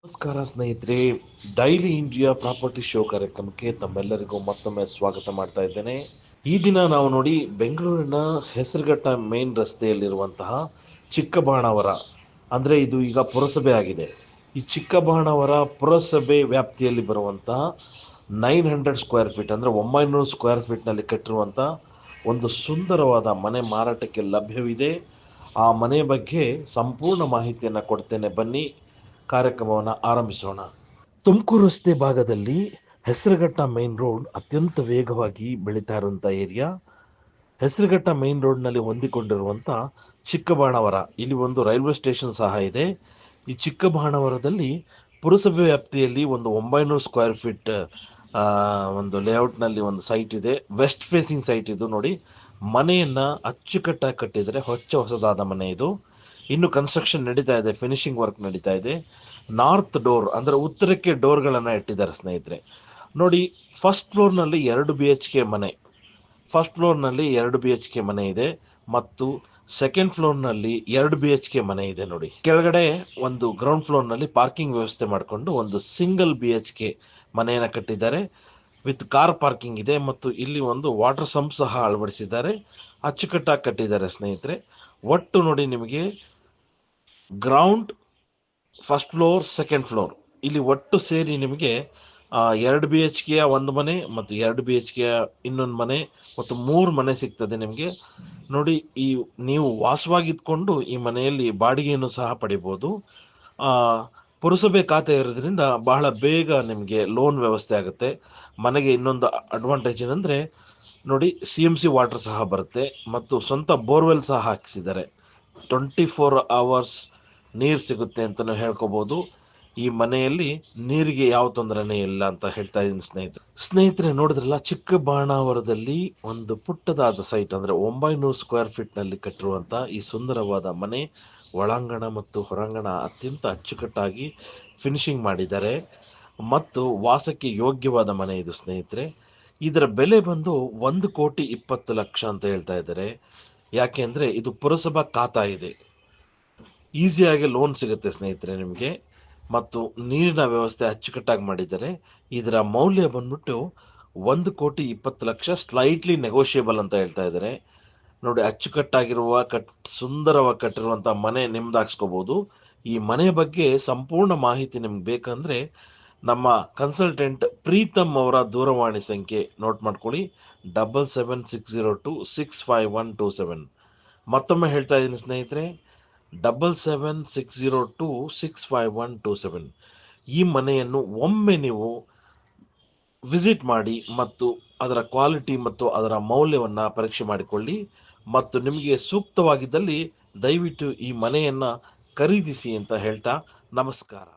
ನಮಸ್ಕಾರ ಸ್ನೇಹಿತರೆ, daily India property show ಕಾರ್ಯಕ್ರಮಕ್ಕೆ ತಮ್ಮೆಲ್ಲರಿಗೂ ಮತ್ತೊಮ್ಮೆ ಸ್ವಾಗತ ಮಾಡ್ತಾ ಇದ್ದೇನೆ. ಈ ದಿನ ನಾವು ನೋಡಿ ಬೆಂಗಳೂರಿನ ಹೆಸರುಘಟ್ಟ ಮೇನ್ ರಸ್ತೆಯಲ್ಲಿರುವಂತಹ ಚಿಕ್ಕಬಾಣಾವರ, ಅಂದರೆ ಇದು ಈಗ ಪುರಸಭೆ ಆಗಿದೆ. ಈ ಚಿಕ್ಕಬಾಣಾವರ ಪುರಸಭೆ ವ್ಯಾಪ್ತಿಯಲ್ಲಿ ಬರುವಂತಹ 900 ಸ್ಕ್ವೇರ್ ಫೀಟ್ ಅಂದರೆ 900 ಸ್ಕ್ವೇರ್ ಫೀಟ್ನಲ್ಲಿ ಕಟ್ಟಿರುವಂತಹ ಒಂದು ಸುಂದರವಾದ ಮನೆ ಮಾರಾಟಕ್ಕೆ ಲಭ್ಯವಿದೆ. ಆ ಮನೆ ಬಗ್ಗೆ ಸಂಪೂರ್ಣ ಮಾಹಿತಿಯನ್ನು ಕೊಡ್ತೇನೆ, ಬನ್ನಿ ಕಾರ್ಯಕ್ರಮವನ್ನು ಆರಂಭಿಸೋಣ. ತುಮಕೂರು ರಸ್ತೆ ಭಾಗದಲ್ಲಿ ಹೆಸರುಘಟ್ಟ ಮೇನ್ ರೋಡ್ ಅತ್ಯಂತ ವೇಗವಾಗಿ ಬೆಳೀತಾ ಇರುವಂಥ ಏರಿಯಾ. ಹೆಸರುಘಟ್ಟ ಮೇನ್ ರೋಡ್ನಲ್ಲಿ ಹೊಂದಿಕೊಂಡಿರುವಂಥ ಚಿಕ್ಕಬಾಣಾವರ, ಇಲ್ಲಿ ಒಂದು ರೈಲ್ವೆ ಸ್ಟೇಷನ್ ಸಹ ಇದೆ. ಈ ಚಿಕ್ಕಬಾಣಾವರದಲ್ಲಿ ಪುರಸಭೆ ವ್ಯಾಪ್ತಿಯಲ್ಲಿ ಒಂದು 900 ಸ್ಕ್ವೇರ್ ಫೀಟ್ ಒಂದು ಲೇಔಟ್ನಲ್ಲಿ ಒಂದು ಸೈಟ್ ಇದೆ. ವೆಸ್ಟ್ ಫೇಸಿಂಗ್ ಸೈಟ್ ಇದು. ನೋಡಿ, ಮನೆಯನ್ನ ಅಚ್ಚುಕಟ್ಟಾಗಿ ಕಟ್ಟಿದರೆ ಹೊಸದಾದ ಮನೆ ಇದು. ಇನ್ನು ಕನ್ಸ್ಟ್ರಕ್ಷನ್ ನಡೀತಾ ಇದೆ, ಫಿನಿಶಿಂಗ್ ವರ್ಕ್ ನಡೀತಾ ಇದೆ. ನಾರ್ತ್ ಡೋರ್ ಅಂದರೆ ಉತ್ತರಕ್ಕೆ ಡೋರ್ಗಳನ್ನು ಇಟ್ಟಿದ್ದಾರೆ ಸ್ನೇಹಿತರೆ. ನೋಡಿ, ಫಸ್ಟ್ ಫ್ಲೋರ್ನಲ್ಲಿ 2 BHK ಮನೆ, ಫಸ್ಟ್ ಫ್ಲೋರ್ನಲ್ಲಿ 2 BHK ಮನೆ ಇದೆ ಮತ್ತು ಸೆಕೆಂಡ್ ಫ್ಲೋರ್ನಲ್ಲಿ 2 BHK ಮನೆ ಇದೆ. ನೋಡಿ, ಕೆಳಗಡೆ ಒಂದು ಗ್ರೌಂಡ್ ಫ್ಲೋರ್ನಲ್ಲಿ ಪಾರ್ಕಿಂಗ್ ವ್ಯವಸ್ಥೆ ಮಾಡಿಕೊಂಡು ಒಂದು ಸಿಂಗಲ್ BHK ಮನೆಯನ್ನು ಕಟ್ಟಿದ್ದಾರೆ. ವಿತ್ ಕಾರ್ ಪಾರ್ಕಿಂಗ್ ಇದೆ ಮತ್ತು ಇಲ್ಲಿ ಒಂದು ವಾಟರ್ ಸಂಪ್ ಸಹ ಅಳವಡಿಸಿದ್ದಾರೆ. ಅಚ್ಚುಕಟ್ಟಾಗಿ ಕಟ್ಟಿದ್ದಾರೆ ಸ್ನೇಹಿತರೆ. ಒಟ್ಟು ನೋಡಿ, ನಿಮಗೆ ground, first floor, second floor ಇಲ್ಲಿ ಒಟ್ಟು ಸೇರಿ ನಿಮಗೆ 2 BHK ಒಂದು ಮನೆ ಮತ್ತು 2 BHK ಇನ್ನೊಂದು ಮನೆ ಮತ್ತು 3 ಮನೆ ಸಿಗ್ತದೆ ನಿಮಗೆ. ನೋಡಿ, ಈ ನೀವು ವಾಸವಾಗಿದ್ಕೊಂಡು ಈ ಮನೆಯಲ್ಲಿ ಬಾಡಿಗೆಯನ್ನು ಸಹ ಪಡಿಬೋದು. ಪುರಸಭೆ ಖಾತೆ ಇರೋದ್ರಿಂದ ಬಹಳ ಬೇಗ ನಿಮಗೆ ಲೋನ್ ವ್ಯವಸ್ಥೆ ಆಗುತ್ತೆ. ಮನೆಗೆ ಇನ್ನೊಂದು ಅಡ್ವಾಂಟೇಜ್ ಏನಂದರೆ, ನೋಡಿ, CMC ವಾಟರ್ ಸಹ ಬರುತ್ತೆ ಮತ್ತು ಸ್ವಂತ ಬೋರ್ವೆಲ್ ಸಹ ಹಾಕಿಸಿದ್ದಾರೆ. 24 hours ನೀರು ಸಿಗುತ್ತೆ ಅಂತಲೂ ಹೇಳ್ಕೋಬಹುದು. ಈ ಮನೆಯಲ್ಲಿ ನೀರಿಗೆ ಯಾವ ತೊಂದರೆನೇ ಇಲ್ಲ ಅಂತ ಹೇಳ್ತಾ ಇದ್ದೀನಿ ಸ್ನೇಹಿತರೆ. ನೋಡಿದ್ರಲ್ಲ, ಚಿಕ್ಕಬಾಣಾವರದಲ್ಲಿ ಒಂದು ಪುಟ್ಟದಾದ ಸೈಟ್, ಅಂದರೆ 900 ಸ್ಕ್ವೇರ್ ಫೀಟ್ ನಲ್ಲಿ ಕಟ್ಟಿರುವಂತಹ ಈ ಸುಂದರವಾದ ಮನೆ ಒಳಾಂಗಣ ಮತ್ತು ಹೊರಾಂಗಣ ಅತ್ಯಂತ ಅಚ್ಚುಕಟ್ಟಾಗಿ ಫಿನಿಶಿಂಗ್ ಮಾಡಿದ್ದಾರೆ ಮತ್ತು ವಾಸಕ್ಕೆ ಯೋಗ್ಯವಾದ ಮನೆ ಇದು ಸ್ನೇಹಿತರೆ. ಇದರ ಬೆಲೆ ಬಂದು 1,20,00,000 ಅಂತ ಹೇಳ್ತಾ ಇದ್ದಾರೆ. ಯಾಕೆಂದ್ರೆ ಇದು ಪುರಸಭಾ ಖಾತಾ ಇದೆ, ಈಸಿಯಾಗಿ ಲೋನ್ ಸಿಗುತ್ತೆ ಸ್ನೇಹಿತರೆ ನಿಮಗೆ ಮತ್ತು ನೀರಿನ ವ್ಯವಸ್ಥೆ ಅಚ್ಚುಕಟ್ಟಾಗಿ ಮಾಡಿದ್ದಾರೆ. ಇದರ ಮೌಲ್ಯ ಬಂದ್ಬಿಟ್ಟು 1,20,00,000, ಸ್ಲೈಟ್ಲಿ ನೆಗೋಷಿಯಬಲ್ ಅಂತ ಹೇಳ್ತಾ ಇದ್ದಾರೆ. ನೋಡಿ, ಅಚ್ಚುಕಟ್ಟಾಗಿರುವ ಸುಂದರವಾಗಿ ಕಟ್ಟಿರುವಂತಹ ಮನೆ ನಿಮ್ದಾಗಿಸ್ಕೋಬಹುದು. ಈ ಮನೆ ಬಗ್ಗೆ ಸಂಪೂರ್ಣ ಮಾಹಿತಿ ನಿಮ್ಗೆ ಬೇಕಂದ್ರೆ ನಮ್ಮ ಕನ್ಸಲ್ಟೆಂಟ್ ಪ್ರೀತಮ್ ಅವರ ದೂರವಾಣಿ ಸಂಖ್ಯೆ ನೋಟ್ ಮಾಡ್ಕೊಳ್ಳಿ, 7760265127. ಮತ್ತೊಮ್ಮೆ ಹೇಳ್ತಾ ಇದ್ದೀನಿ ಸ್ನೇಹಿತರೆ, 7760265127. ಈ ಮನೆಯನ್ನು ಒಮ್ಮೆ ನೀವು ವಿಸಿಟ್ ಮಾಡಿ ಮತ್ತು ಅದರ ಕ್ವಾಲಿಟಿ ಮತ್ತು ಅದರ ಮೌಲ್ಯವನ್ನ ಪರೀಕ್ಷೆ ಮಾಡಿಕೊಳ್ಳಿ ಮತ್ತು ನಿಮಗೆ ಸೂಕ್ತವಾಗಿದ್ದಲ್ಲಿ ದಯವಿಟ್ಟು ಈ ಮನೆಯನ್ನ ಖರೀದಿಸಿ ಅಂತ ಹೇಳ್ತಾ ನಮಸ್ಕಾರ.